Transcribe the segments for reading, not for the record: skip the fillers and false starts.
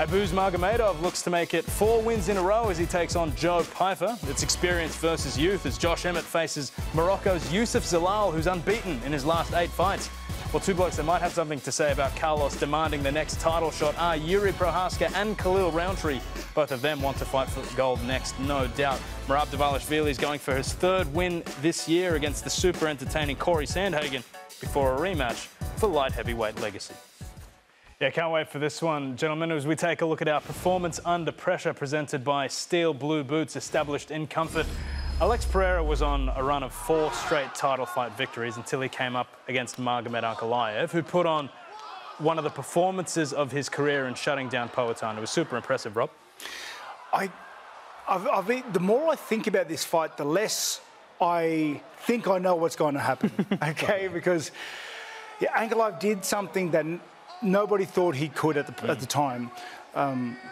Abuz Magomedov looks to make it 4 wins in a row as he takes on Joe Pyfer. It's experience versus youth as Josh Emmett faces Morocco's Youssef Zalal, who's unbeaten in his last 8 fights. Well, two blokes that might have something to say about Carlos demanding the next title shot are Yuri Prohaska and Khalil Roundtree. Both of them want to fight for gold next, no doubt. Merab Dvalishvili is going for his 3rd win this year against the super entertaining Corey Sandhagen before a rematch for light heavyweight legacy. Yeah, can't wait for this one, gentlemen, as we take a look at our performance under pressure presented by Steel Blue Boots, established in comfort. Alex Pereira was on a run of 4 straight title fight victories until he came up against Magomed Ankalaev, who put on one of the performances of his career in shutting down Poatan. It was super impressive, Rob. The more I think about this fight, the less I think I know what's going to happen, okay? Because Ankalaev did something that nobody thought he could at the time.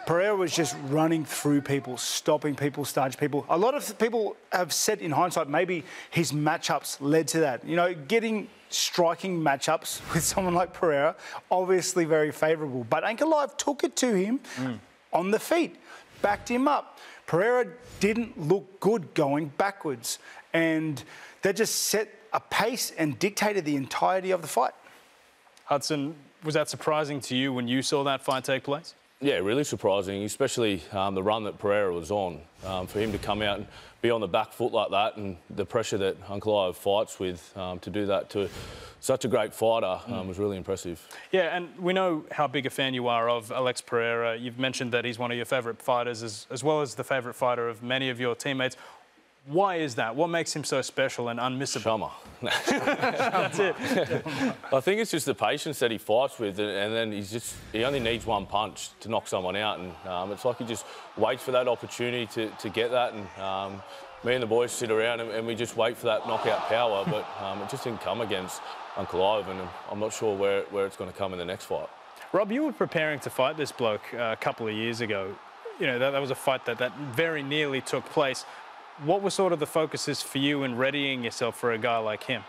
Pereira was just running through people, stopping people, starting people. A lot of people have said in hindsight maybe his matchups led to that. You know, getting striking matchups with someone like Pereira, obviously very favourable. But Ankalaev took it to him on the feet, backed him up. Pereira didn't look good going backwards. And that just set a pace and dictated the entirety of the fight. Hudson, was that surprising to you when you saw that fight take place? Yeah, really surprising, especially the run that Pereira was on. For him to come out and be on the back foot like that and the pressure that Ankalaev fights with, to do that to such a great fighter was really impressive. Yeah, and we know how big a fan you are of Alex Pereira. You've mentioned that he's one of your favourite fighters as well as the favourite fighter of many of your teammates. Why is that? What makes him so special and unmissable? Chama. That's it. I think it's just the patience that he fights with, and then he only needs one punch to knock someone out, and it's like he just waits for that opportunity to get that, and me and the boys sit around and we just wait for that knockout power, but it just didn't come against Ankalaev, and I'm not sure where it's going to come in the next fight. Rob, you were preparing to fight this bloke a couple of years ago. You know, that was a fight that very nearly took place. What were sort of the focuses for you in readying yourself for a guy like him?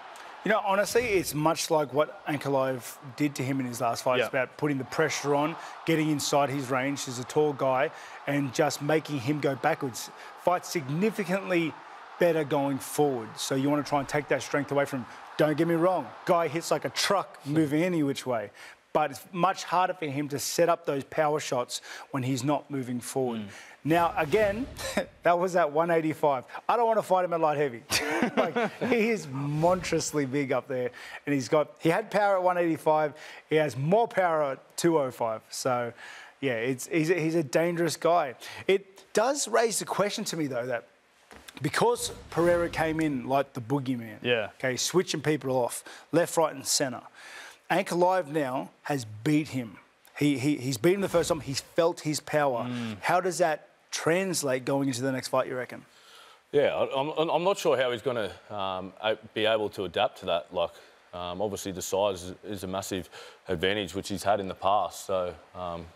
You know, honestly, it's much like what Ankalaev did to him in his last fight. Yeah. It's about putting the pressure on, getting inside his range. He's a tall guy, and just making him go backwards. Fight significantly better going forward. So you want to try and take that strength away from him. Don't get me wrong, guy hits like a truck moving any which way. But it's much harder for him to set up those power shots when he's not moving forward. Now, again, that was at 185. I don't want to fight him at light heavy. Like, he is monstrously big up there. And he had power at 185. He has more power at 205. So, yeah, he's a dangerous guy. It does raise the question to me, though, that because Pereira came in like the boogeyman, okay, switching people off, left, right and centre, Ankalaev now has beat him. He's beat him the first time. He's felt his power. How does that translate going into the next fight, you reckon? Yeah, I'm not sure how he's going to be able to adapt to that. Like, obviously the size is a massive advantage, which he's had in the past. So,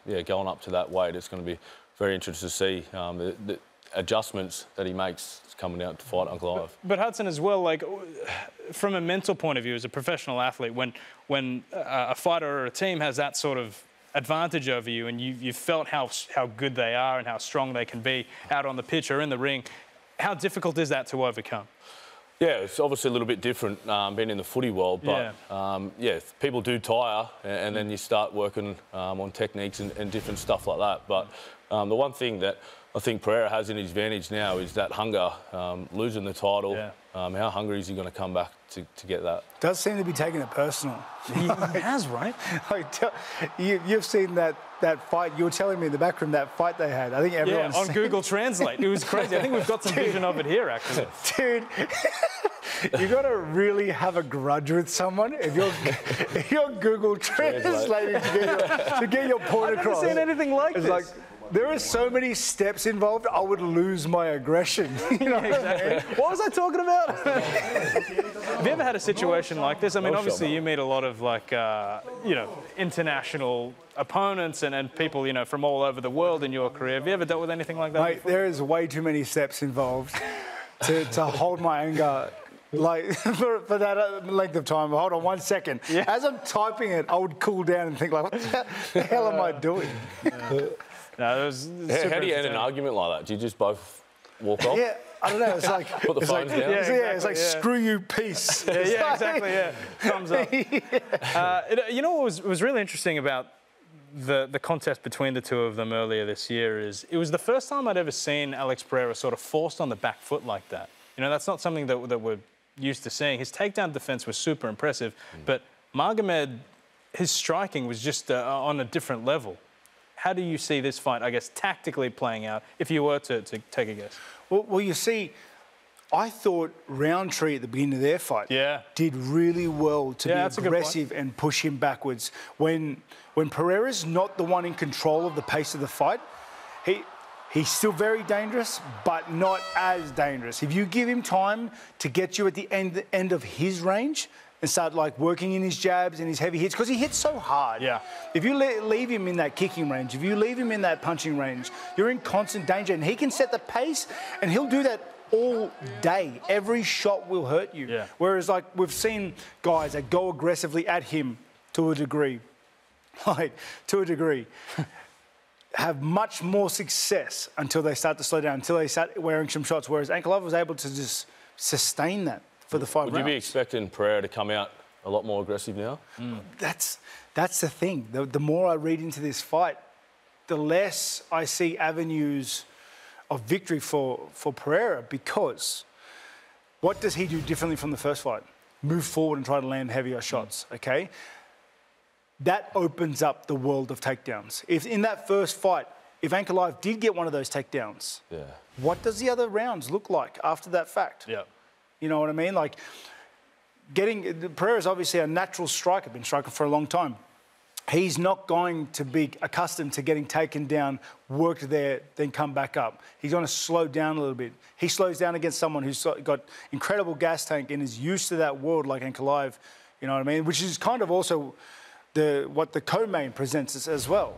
yeah, going up to that weight, it's going to be very interesting to see the adjustments that he makes coming out to fight Ankalaev. But Hudson as well, like, from a mental point of view, as a professional athlete, when a fighter or a team has that sort of advantage over you and you've felt how good they are and how strong they can be out on the pitch or in the ring, how difficult is that to overcome? Yeah, it's obviously a little bit different being in the footy world, but yeah, people do tire and then you start working on techniques and different stuff like that. But the one thing that I think Pereira has in his advantage now is that hunger, losing the title. How hungry is he going to come back to get that? Does seem to be taking it personal. He has, right? You've seen that fight. You were telling me in the back room that fight they had. I think everyone's on Google Translate. It was crazy. I think we've got some vision of it here, actually. Dude, you got to really have a grudge with someone if you're Google translating to get your point across. I've never seen anything like this. Like, there are so many steps involved, I would lose my aggression. You know exactly. What was I talking about? Have you ever had a situation like this? I mean, obviously you meet a lot of, like, you know, international opponents and people, you know, from all over the world in your career. Have you ever dealt with anything like that Mate, before? there is way too many steps involved to hold my anger. Like, for that length of time. Hold on 1 second. As I'm typing it, I would cool down and think, like, what the hell am I doing? No, it was How do you end an argument like that? Do you just both walk off? Yeah, I don't know. It's like Put the phones down. Yeah, exactly, it's like screw you, peace. Yeah, exactly. Yeah, thumbs up. You know what was really interesting about the contest between the two of them earlier this year is it was the first time I'd ever seen Alex Pereira sort of forced on the back foot like that. You know, that's not something that we're used to seeing. His takedown defense was super impressive, but Magomed, his striking was just on a different level. How do you see this fight, I guess, tactically playing out, if you were to take a guess? Well, you see, I thought Roundtree at the beginning of their fight did really well to be aggressive and push him backwards. When Pereira's not the one in control of the pace of the fight, he's still very dangerous, but not as dangerous. If you give him time to get you at the end of his range and start like working in his jabs and his heavy hits, because he hits so hard. Yeah. If you leave him in that kicking range, if you leave him in that punching range, you're in constant danger, and he can set the pace, and he'll do that all day. Every shot will hurt you. Yeah. Whereas like we've seen guys that go aggressively at him to a degree, have much more success until they start to slow down, until they start wearing some shots, whereas Ankalaev was able to just sustain that for the 5 rounds. Would you be expecting Pereira to come out a lot more aggressive now? That's the thing. The more I read into this fight, the less I see avenues of victory for Pereira, because what does he do differently from the first fight? Move forward and try to land heavier shots, okay? That opens up the world of takedowns. If in that first fight, if Ankalaev did get one of those takedowns, what does the other rounds look like after that fact? Yeah. You know what I mean? Like, Pereira's obviously a natural striker, been striking for a long time. He's not going to be accustomed to getting taken down, worked there, then come back up. He's going to slow down a little bit. He slows down against someone who's got incredible gas tank and is used to that world like Ankalaev, you know what I mean? Which is kind of also what the co-main presents us as well.